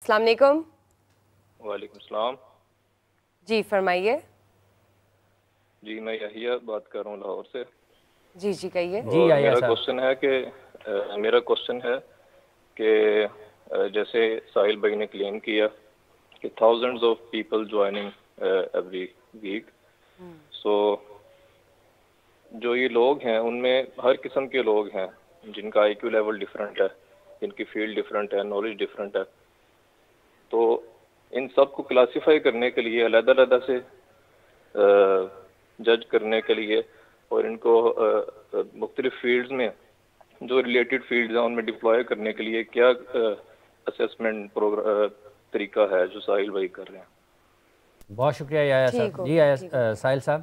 अस्सलाम वालेकुम। वालेकुम सलाम। जी फरमाइए। जी मैं यहिया बात कर रहा हूँ लाहौर से। जी जी कहिए। जी और आया साहब। मेरा क्वेश्चन है कि जैसे साहिल भाई ने क्लेम किया कि thousands of people joining every week, so जो ये लोग हैं उनमें हर किस्म के लोग हैं जिनका आईक्यू लेवल डिफरेंट है, जिनकी फील्ड डिफरेंट है, नॉलेज डिफरेंट है। तो इन सब को क्लासिफाई करने के लिए अलग-अलग से जज करने के लिए और इनको मुख्तलिफ फील्ड्स में जो रिलेटेड फील्ड्स हैं उनमें डिप्लॉय करने के लिए क्या असेसमेंट तरीका है जो साहिल भाई कर रहे हैं? बहुत शुक्रिया याया ठीक साहब। हो जी गया, आया ठीक हो गया। साहिल साहब।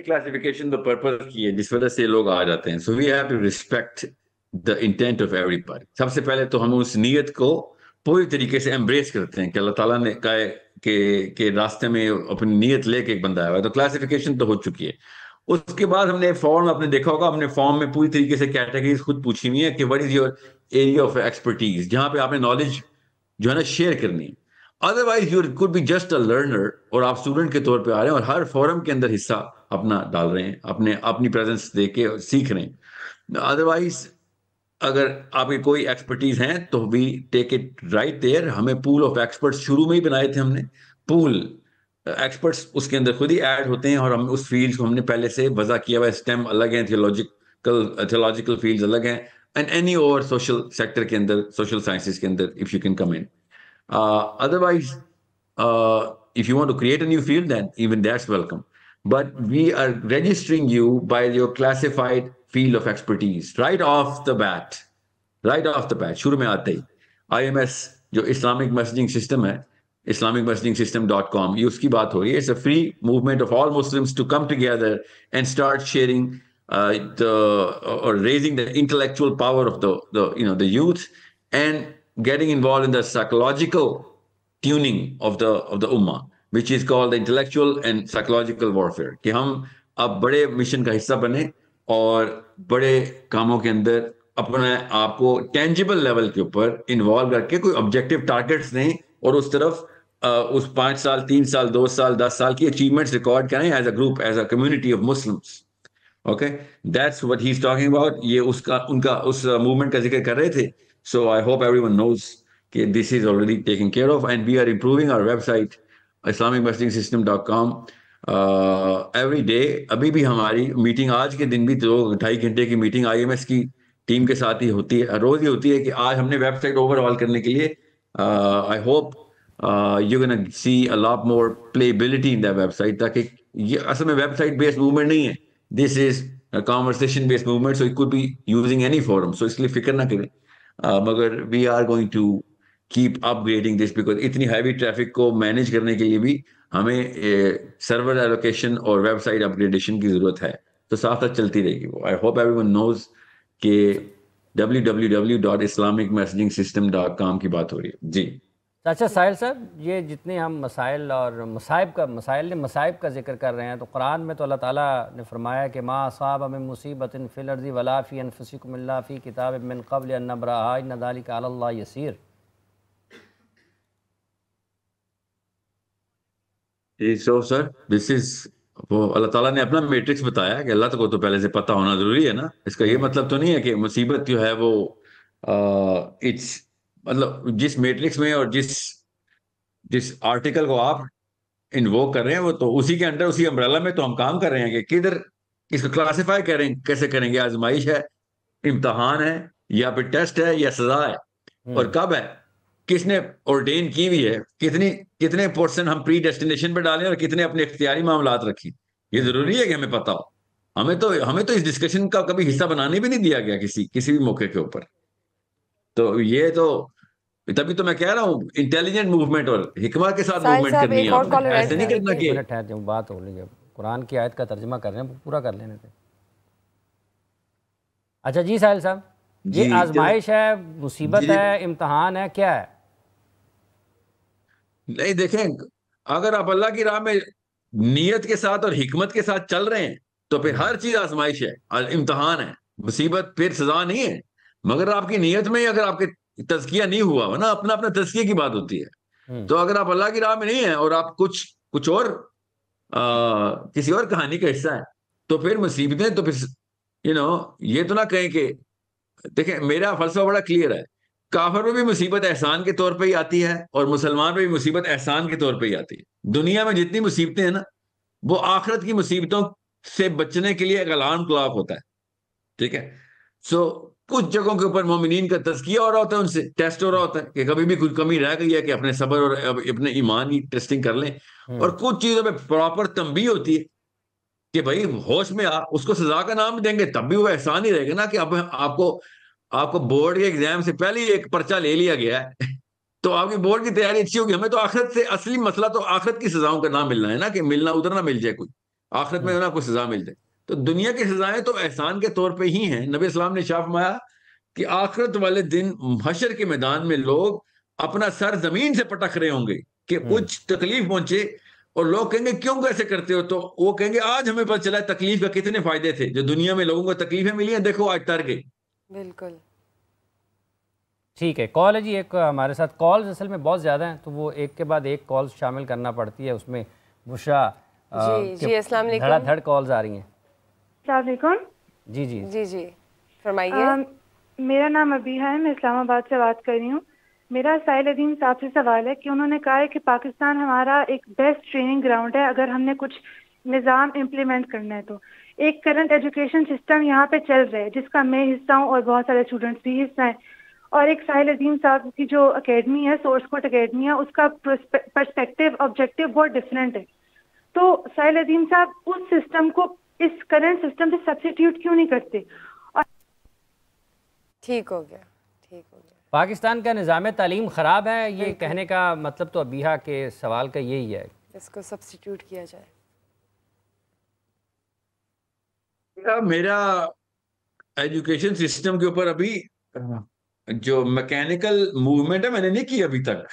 क्लासिफिकेशन तो पर्पस की है जिस वजह से लोग आ जाते हैं। So we have to respect the intent of everybody. सबसे पहले तो हम उस नीयत को पूरी तरीके से एम्ब्रेस करते हैं कि अल्लाह ताला ने कहा है के रास्ते में अपनी नीयत लेके एक बंदा आया हुआ है। तो क्लासिफिकेशन तो हो चुकी है। उसके बाद हमने फॉर्म, आपने देखा होगा, हमने फॉर्म में पूरी तरीके से कैटेगरीज खुद पूछी हुई है कि what is your area of expertise, जहां पे आपने नॉलेज जो है ना शेयर करनी है। Otherwise you could be just a learner और आप स्टूडेंट के तौर पे आ रहे हैं और हर फोरम के अंदर हिस्सा अपना डाल रहे हैं, अपनी प्रेजेंस दे के सीख रहे हैं। अदरवाइज अगर आपकी कोई एक्सपर्टीज हैं तो we take it right there. हमें पूल ऑफ एक्सपर्ट्स शुरू में ही बनाए थे हमने। पूल एक्सपर्ट्स उसके अंदर खुद ही ऐड होते हैं और हम उस फील्ड को हमने पहले से वजह किया हुआ है। स्टेम अलग है, थियोलॉजिकल फील्ड्स अलग हैं, एंड एनी और सोशल सेक्टर के अंदर, सोशल साइंसेज के अंदर if you can come in. Otherwise, if you want to create a new field, then even that's welcome. But we are registering you by your classified field of expertise right off the bat. Right off the bat, शुरू में आते ही IMS जो Islamic messaging system है, islamicmessagingsystem.com, ये उसकी बात हो रही है। It's a free movement of all Muslims to come together and start sharing the or raising the intellectual power of the youth and getting involved in the psychological tuning of the ummah, which is called the intellectual and psychological warfare, कि हम अब बड़े mission का हिस्सा बने और बड़े कामों के अंदर अपने आप को टेंजिबल लेवल के ऊपर इन्वॉल्व करके कोई ऑब्जेक्टिव टारगेट्स दें और उस तरफ उस 5 साल, 3 साल, 2 साल, 10 साल की अचीवमेंट्स रिकॉर्ड करें as a group, as a community of Muslims. Okay, that's what he is talking about. ये उसका उनका उस मूवमेंट का जिक्र कर रहे थे। So I hope everyone knows कि this is already taken care of and we are improving our website islamicmessagingsystem.com every day. अभी भी हमारी मीटिंग, आज के दिन भी 2-2.5 घंटे की मीटिंग IMS की टीम के साथ ही होती है, रोज ही होती है। कि आज हमने वेबसाइट ओवरऑल करने के लिए I hope you gonna see a lot more playability in the website, ताकि ये असल में वेबसाइट बेस्ड मूवमेंट नहीं है, this is conversation based movement, so it could be using any forum. So इसलिए फिक्र ना करें, मगर we are going to keep upgrading this because इतनी हैवी ट्रैफिक को मैनेज करने के लिए भी हमें सर्वर एलोकेशन और वेबसाइट अपग्रेडेशन की जरूरत है। तो साथ साथ चलती रहेगी वो। आई होप एवरीवन नोज कि www.islamicmessagingsystem.com की बात हो रही है जी। अच्छा साहिल साहब, ये जितने हम मसाइल और मसाइब का जिक्र कर रहे हैं, तो कुरान में तो अल्लाह ताला ने फरमाया कि मा असाब मिन मुसीबतिन फिल अर्दि वला फी अनफुसिकुम इल्ला फी किताबिम मिन क़ब्ल अन नब्रअहा इन्न ज़ालिका अलल्लाह यसीर। सो सर, दिस इज वो अल्लाह ताला ने अपना मैट्रिक्स बताया कि अल्लाह को तो पहले से पता होना जरूरी है ना। इसका ये मतलब तो नहीं है कि मुसीबत जो है वो इट्स मतलब जिस मैट्रिक्स में और जिस जिस आर्टिकल को आप इन्वोक कर रहे हैं वो तो उसी के अंडर, उसी अम्ब्रेला में तो हम काम कर रहे हैं कि किधर इसको क्लासिफाई करें, कैसे करेंगे। आजमाइश है, इम्तहान है, या फिर टेस्ट है, या सजा है, और कब है, किसने ऑर्डेन की हुई है, कितने पोर्शन हम प्री डेस्टिनेशन पे डालें और कितने अपने इख्तियारी मामलात रखें। ये जरूरी है कि हमें पता हो। हमें तो इस डिस्कशन का कभी हिस्सा बनाने भी नहीं दिया गया किसी भी मौके के ऊपर। तो ये तो तभी तो मैं कह रहा हूँ इंटेलिजेंट मूवमेंट और हिकमा के साथ साहिल मूवमेंट साहब करनी है एक और आपने, कॉलर ऐड ऐसे नहीं है, करना देखिए। कि मिनट ठहर जाओ, बात हो रही है। कुरान की आयत का तर्जुमा कर रहे हैं, पूरा कर लेने थे। अच्छा जी साहिल साहब, ये जी आजमाइश है, मुसीबत जी है, इम्तहान है, क्या है? नहीं देखें, अगर आप अल्लाह की राह में नीयत के साथ और हिकमत के साथ चल रहे हैं तो फिर हर चीज आजमाइश है, इम्तहान है। मुसीबत फिर सजा नहीं है। मगर आपकी नीयत में ही अगर आपके तज़किया नहीं हुआ हो ना, अपना अपना तज़किया की बात होती है। तो अगर आप अल्लाह की राह में नहीं है और आप कुछ और किसी और कहानी का हिस्सा है, तो फिर मुसीबतें, तो फिर ये तो ना कहें कि, देखें मेरा फलसफा बड़ा क्लियर है, काफिर पे भी मुसीबत एहसान के तौर पे ही आती है और मुसलमान पे भी मुसीबत एहसान के तौर पे ही आती है। दुनिया में जितनी मुसीबतें हैं ना, वो आखिरत की मुसीबतों से बचने के लिए एक अलार्म क्लॉक होता है, ठीक है। सो कुछ जगहों के ऊपर मोमिनीन का तज़किया हो रहा होता है, उनसे टेस्ट हो रहा होता है कि कभी भी कोई कमी रह गई है कि अपने सब्र और अपने ईमान की टेस्टिंग कर लें, और कुछ चीजों पे प्रॉपर तंबीह होती है कि भाई होश में आ, उसको सजा का नाम देंगे तब भी वो एहसान ही रहेगा ना कि अब आपको बोर्ड के एग्जाम से पहले ही एक पर्चा ले लिया गया है तो आपकी बोर्ड की तैयारी अच्छी होगी। हमें तो आखिरत से, असली मसला तो आखिरत की सजाओं का ना मिलना है ना, कि मिलना उधर ना मिल जाए, कोई आखिरत में ना कोई सजा मिल जाए। तो दुनिया की सजाएं तो एहसान के तौर पे ही हैं। नबी इस्लाम ने शाह फरमाया कि आखिरत वाले दिन हशर के मैदान में लोग अपना सर जमीन से पटक रहे होंगे कि कुछ तकलीफ पहुंचे, और लोग कहेंगे क्यों कैसे करते हो, तो वो कहेंगे आज हमें पता चला तकलीफ का कितने फायदे थे, जो दुनिया में लोगों को तकलीफें मिली हैं, देखो आज तर गए। बिल्कुल ठीक है। कॉल है जी एक हमारे साथ, कॉल्स असल में बहुत ज़्यादा हैं तो वो एक के बाद एक कॉल शामिल करना पड़ती है उसमें। बुशरा जी अस्सलाम वालेकुम। धड़ाधड़ कॉल्स आ रही हैं। अस्सलाम वालेकुम। जी जी जी जी फरमाइए। मेरा नाम अबीहा है, मैं इस्लामाबाद से बात कर रही हूँ। मेरा साहिल अदीम साहब से सवाल है कि उन्होंने कहा है कि पाकिस्तान हमारा एक बेस्ट ट्रेनिंग ग्राउंड है अगर हमने कुछ निज़ाम इम्प्लीमेंट करना है। तो एक करंट एजुकेशन सिस्टम यहाँ पे चल रहा है जिसका मैं हिस्सा हूँ और बहुत सारे स्टूडेंट्स भी हिस्सा हैं, और एक साहिल अदीम साहब की जो अकेडमी है, सोर्स कोड अकेडमी है, उसका पर्सपेक्टिव ऑब्जेक्टिव बहुत डिफरेंट है। तो साहिल अदीम साहब उस सिस्टम को इस करंट सिस्टम से सब्स्टिट्यूट क्यों नहीं करते? और ठीक हो गया, ठीक हो गया। पाकिस्तान का निज़ाम तालीम ख़राब है, ये कहने का मतलब तो अबीहा के सवाल का यही है, इसको सब्स्टिट्यूट किया जाए। मेरा एजुकेशन सिस्टम के ऊपर अभी जो मैकेनिकल मूवमेंट है मैंने नहीं की अभी तक,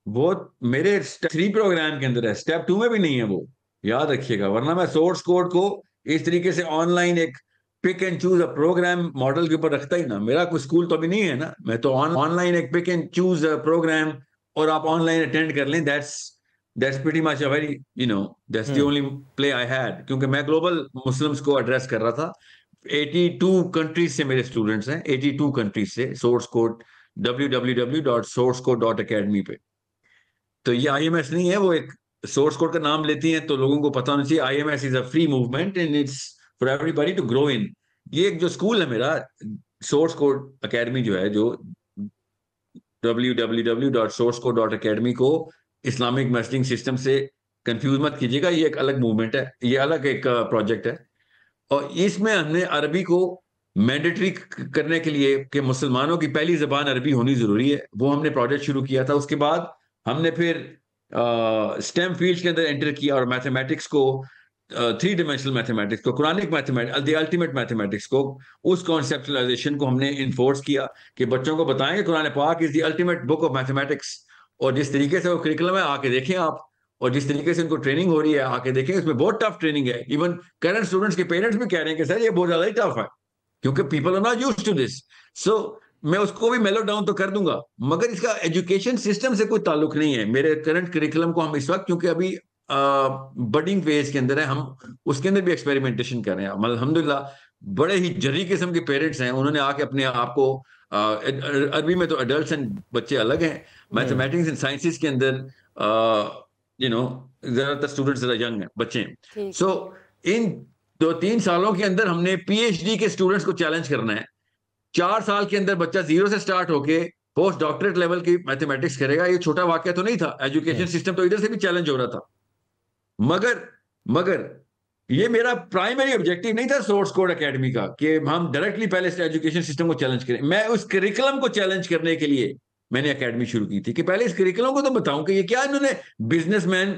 वो मेरे स्टेप 3 प्रोग्राम के अंदर है, स्टेप 2 में भी नहीं है वो, याद रखिएगा। वरना मैं सोर्स कोड को इस तरीके से ऑनलाइन एक pick and choose a programme model के ऊपर रखता ही ना। मेरा कोई स्कूल तो अभी नहीं है ना, मैं तो ऑनलाइन एक पिक एंड चूज प्रोग्राम और आप ऑनलाइन अटेंड कर लें, that's pretty much a very that's the only play I had, क्योंकि मैं ग्लोबल मुस्लिम्स को एड्रेस कर रहा था। 82 कंट्रीज से मेरे स्टूडेंट्स हैं, 82 कंट्रीज से, सोर्स कोड www.sourcecode.academy पे। तो ये IMS नहीं है, वो एक सोर्स कोड का नाम लेती हैं, तो लोगों को पता होना चाहिए IMS is a free movement and it's for everybody to grow in. ये एक जो स्कूल है मेरा, सोर्स कोड अकेडमी जो है, जो www.sourcecode.academy को इस्लामिक मैसेजिंग सिस्टम से कंफ्यूज मत कीजिएगा, ये एक अलग मूवमेंट है, ये अलग एक प्रोजेक्ट है। और इसमें हमने अरबी को मैंडेटरी करने के लिए कि मुसलमानों की पहली जबान अरबी होनी जरूरी है, वो हमने प्रोजेक्ट शुरू किया था। उसके बाद हमने फिर स्टेम फील्ड के अंदर एंटर किया और मैथमेटिक्स को, 3 डिमेंशनल मैथमेटिक्स को, Quranic mathematics, the ultimate mathematics को, उस कॉन्सेप्चुलाइजेशन को हमने इन्फोर्स किया कि बच्चों को बताएं कुरान पाक is the ultimate book of mathematics, और जिस तरीके से वो करिकुलम है आके देखें आप, और जिस तरीके से उनको ट्रेनिंग हो रही है आके देखें, उसमें बहुत टफ ट्रेनिंग है। इवन करंट स्टूडेंट्स के पेरेंट्स भी कह रहे हैं कि सर ये बहुत ज्यादा ही टफ है, क्योंकि people are not used to this. So मैं उसको भी मेलो डाउन तो कर दूंगा, मगर इसका एजुकेशन सिस्टम से कोई ताल्लुक नहीं है। मेरे करंट करिकुलम को हम इस वक्त, क्योंकि अभी बडिंग फेज के अंदर है, हम उसके अंदर भी एक्सपेरिमेंटेशन कर रहे हैं। अल्हम्दुलिल्लाह बड़े ही जरी किस्म के पेरेंट्स हैं, उन्होंने आके अपने आप को, अरबी में तो एडल्ट्स एंड बच्चे अलग हैं, मैथमेटिक्स एंड साइंसेस के अंदर ज्यादातर स्टूडेंट्स जरा यंग हैं, बच्चे हैं। सो इन 2-3 सालों के अंदर हमने PhD के स्टूडेंट्स को चैलेंज करना है। 4 साल के अंदर बच्चा 0 से स्टार्ट होके पोस्ट डॉक्टरेट लेवल की मैथमेटिक्स करेगा। ये छोटा वाक्य तो नहीं था, एजुकेशन सिस्टम तो इधर से भी चैलेंज हो रहा था। मगर ये मेरा प्राइमरी ऑब्जेक्टिव नहीं था सोर्स कोड एकेडमी का कि हम डायरेक्टली पहले से एजुकेशन सिस्टम को चैलेंज करें। मैं उस करिकुलम को चैलेंज करने के लिए मैंने एकेडमी शुरू की थी कि पहले इस करिकुलम को तो बताऊं कि ये क्या इन्होंने बिजनेसमैन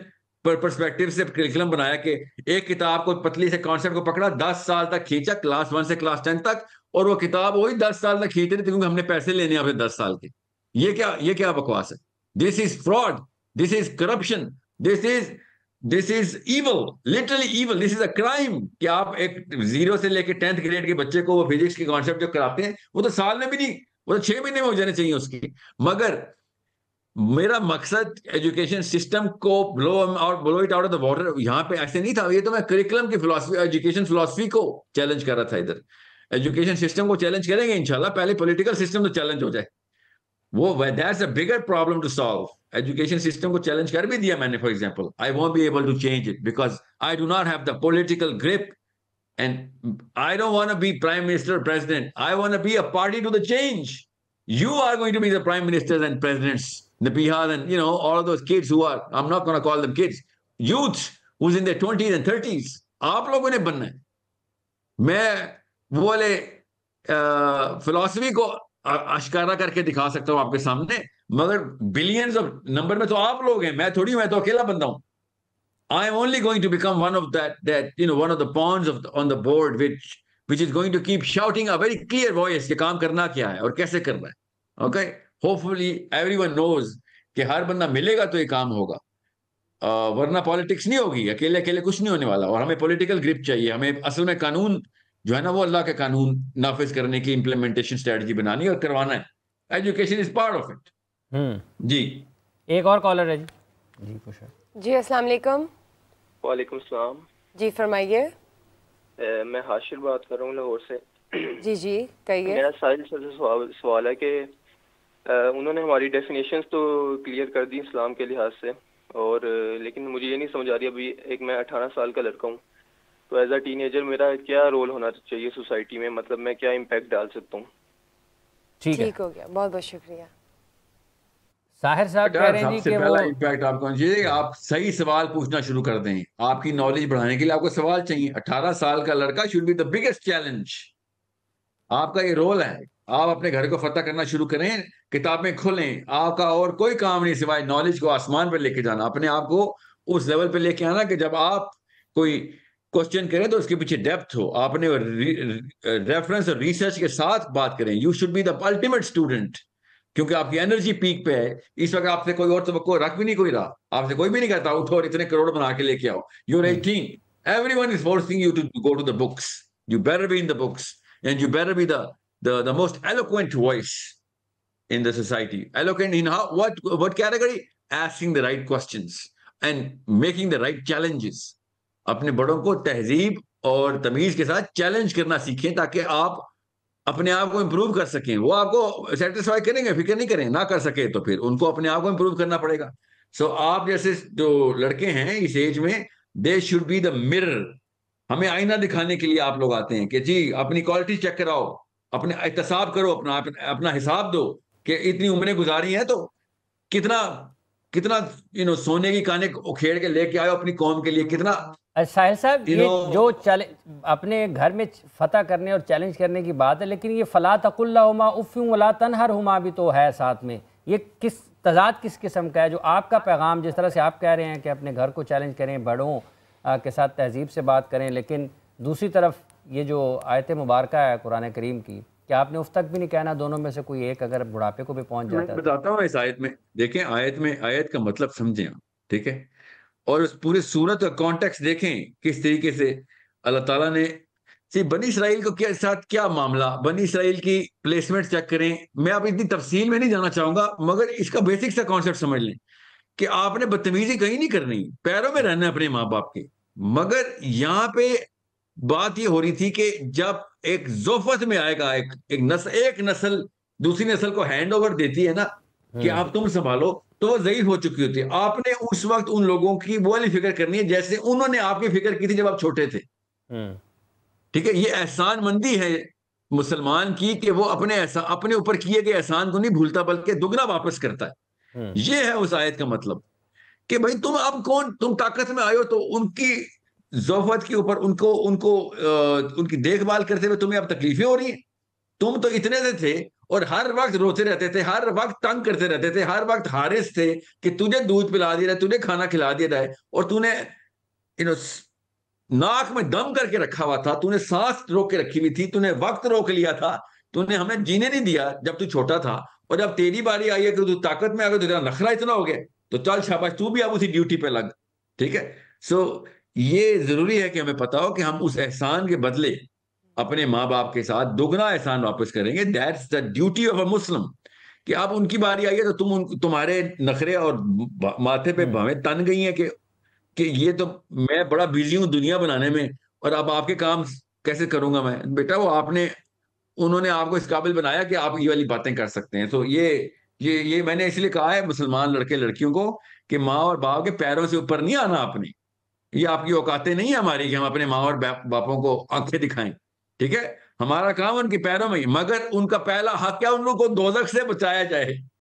पर पर्सपेक्टिव से करिकुलम बनाया कि एक किताब को, पतली से कॉन्सेप्ट को पकड़ा, 10 साल तक खींचा, क्लास 1 से क्लास 10 तक, और वो किताब वही 10 साल तक खींच रही थी क्योंकि हमने पैसे लेने आपसे 10 साल के। ये क्या बकवास है? This is fraud, this is corruption, this is evil, literally evil, this is a crime कि आप एक 0 से लेकर 10th ग्रेड के बच्चे को वो फिजिक्स के कॉन्सेप्ट जो कराते हैं वो तो साल में भी नहीं वो तो 6 महीने में हो जाने चाहिए उसकी। मगर मेरा मकसद एजुकेशन सिस्टम को blow it out of the water यहाँ पे ऐसे नहीं था। ये तो मैं करिकुलम की फिलोसफी, एजुकेशन फिलोसफी को चैलेंज कर रहा था। इधर एजुकेशन सिस्टम को चैलेंज करेंगे इंशाल्लाह, पहले पॉलिटिकल सिस्टम तो चैलेंज हो जाए। वो that's a bigger problem to solve. Education system को चैलेंज कर भी दिया मैंने, for example I won't be able to change it because I do not have the political grip and I don't want to be prime minister or president. I want to be a party to the change. You are going to be the prime ministers and presidents, the Bihar and all of those kids who are, I'm not going to call them kids, youth who's in their 20s and 30s. आप लोगों ने बनना है। मैं वो वाले philosophy को आश्कारा करके दिखा सकता हूं आपके सामने, मगर बिलियंस ऑफ नंबर में तो आप लोग हैं, मैं थोड़ी, मैं तो अकेला बंदा हूं। I am only going to become one of one of the pawns on the board which is going to keep shouting a very clear voice कि काम करना क्या है और कैसे करना है। Okay, hopefully everyone knows कि हर बंदा मिलेगा तो ये काम होगा, वरना पॉलिटिक्स नहीं होगी। अकेले अकेले कुछ नहीं होने वाला। और हमें पॉलिटिकल ग्रिप चाहिए। हमें असल में कानून जो है ना, वो अल्लाह के कानून नाफिज करने की इम्प्लीमेंटेशन स्ट्रेटजी बनानी और करवाना है। Education is part of it. जी एक और कॉलर है जी पूछो। जी अस्सलाम वालेकुम। वालेकुम सलाम। जी फरमाइए। मैं हाशिर बात कर रहा हूँ लाहौर से। जी जी कहिए। मेरा साहिल सर से सवाल है कि उन्होंने हमारी डेफिनेशंस तो क्लियर कर दी इस्लाम के लिहाज से, और लेकिन मुझे ये नहीं समझ आ रही अभी, मैं 18 साल का लड़का हूँ, तो एज अ टीनेजर मेरा क्या रोल होना चाहिए सोसाइटी में, मतलब मैं क्या इम्पैक्ट डाल सकता हूँ? ठीक हो गया, बहुत बहुत शुक्रिया। साहिर साहब कह रहे हैं कि पहला इम्पैक्ट आपको चाहिए, आप सही सवाल पूछना शुरू कर दें। आपकी नॉलेज बढ़ाने के लिए आपको सवाल चाहिए। 18 साल का लड़का should be the biggest challenge. आपका ये रोल है। आप अपने घर को फतह करना शुरू करें, किताबें खोलें। आपका और कोई काम नहीं सिवाय नॉलेज को आसमान पर लेके जाना, अपने आप को उस लेवल पे लेके आना कि जब आप कोई क्वेश्चन करें तो उसके पीछे डेप्थ हो। आपने रेफरेंस और रिसर्च के साथ बात करें। You should be the ultimate student, क्योंकि आपकी एनर्जी पीक पे है इस वक्त। आपसे कोई और तो रख भी नहीं कोई रहा, आपसे कोई भी नहीं कहता उठो और इतने करोड़ बना के लेके आओ। You're 18, everyone is forcing you to go to the books. You better be in the books and you better be the most eloquent voice in the society. Eloquent in what category? Asking the right questions and making the right challenges. अपने बड़ों को तहजीब और तमीज के साथ challenge करना सीखें ताकि आप अपने आप को इंप्रूव कर सकें। वो आपको सेटिस्फाई करेंगे, फिक्र नहीं करें। ना कर सके तो फिर उनको अपने आप को इंप्रूव करना पड़ेगा। सो आप जैसे जो लड़के हैं इस एज में, they should be the mirror. हमें आईना दिखाने के लिए आप लोग आते हैं कि जी अपनी क्वालिटी चेक कराओ, अपने एहतसाब करो, अपना हिसाब दो कि इतनी उम्रें गुजारी हैं तो कितना कितना सोने की काने उखेड़ के लेके आए अपनी कौम के लिए। कितना साहिल साहब ये जो अपने घर में फतह करने और चैलेंज करने की बात है, लेकिन ये फला तकुल्लहुमा उफ़्फ़िन वला तनहरहुमा भी तो है साथ में। ये किस तजाद किस किस्म का है? जो आपका पैगाम, जिस तरह से आप कह रहे हैं कि अपने घर को चैलेंज करें, बड़ों के साथ तहजीब से बात करें, लेकिन दूसरी तरफ ये जो आयत मुबारक है कुरान करीम की, क्या आपने उस तक भी नहीं कहना? दोनों में से कोई एक अगर बुढ़ापे को भी पहुंच जाता है। बताता हूँ इस आयत में। देखें आयत का मतलब समझें आप, ठीक है, और उस पूरे सूरत का कॉन्टेक्स्ट देखें किस तरीके से अल्लाह ताला ने बनी इसराइल को के साथ क्या मामला, बनी इसराइल की प्लेसमेंट चेक करें। मैं अब इतनी तफसील में नहीं जाना चाहूंगा, मगर इसका बेसिक सा कॉन्सेप्ट समझ लें कि आपने बदतमीजी कहीं नहीं करनी, पैरों में रहना है अपने माँ बाप के। मगर यहाँ पे बात ये हो रही थी कि जब एक जोफत में आएगा एक नस्ल दूसरी नस्ल को हैंड ओवर देती है ना कि आप तुम संभालो, तो वो ज़ईफ हो चुकी होती है। आपने उस वक्त उन लोगों की वो वाली फिक्र करनी है जैसे उन्होंने आपकी फिक्र की थी जब आप छोटे थे। ठीक है, ये एहसान मंदी है मुसलमान की कि वो अपने ऊपर किए गए एहसान को नहीं भूलता बल्कि दुगना वापस करता है। ये है उस आयत का मतलब कि भाई तुम ताकत में आए हो तो उनकी ज़ोफत के ऊपर उनकी देखभाल करते हुए तुम्हें अब तकलीफें हो रही हैं। तुम तो इतने से थे और हर वक्त रोते रहते थे, हर वक्त तंग करते रहते थे, हर वक्त हारिस थे कि तुझे दूध पिला दिया जाए, तुझे खाना खिला दिया जाए, और तूने नाक में दम करके रखा हुआ था, तूने सांस रोक के रखी हुई थी, तूने वक्त रोक लिया था, तूने हमें जीने नहीं दिया जब तू छोटा था। और जब तेरी बारी आई है कि तू ताकत में आ गया, तो तेरा नखरा इतना हो गया, तो चल शाबाश तू भी अब उसी ड्यूटी पे लग। ठीक है, सो ये जरूरी है कि हमें पता हो कि हम उस एहसान के बदले अपने माँ बाप के साथ दुगना एहसान वापस करेंगे। That's the duty of a Muslim. कि अब उनकी बारी आई है तो तुम्हारे नखरे और माथे पे भवें तन गई हैं कि ये तो मैं बड़ा बिजी हूं दुनिया बनाने में, और अब आपके काम कैसे करूंगा मैं? बेटा वो उन्होंने आपको इस काबिल बनाया कि आप ये वाली बातें कर सकते हैं। तो ये मैंने इसलिए कहा है मुसलमान लड़के लड़कियों को कि माँ और बाप के पैरों से ऊपर नहीं आना आपने। ये आपकी औकातें नहीं है हमारी कि हम अपने माँ और बापों को आंखें दिखाएं। ठीक है, हमारा काम उनके पैरों में ही, मगर उनका पहला हक क्या, उन लोगों को दोजख से बचाया जाए।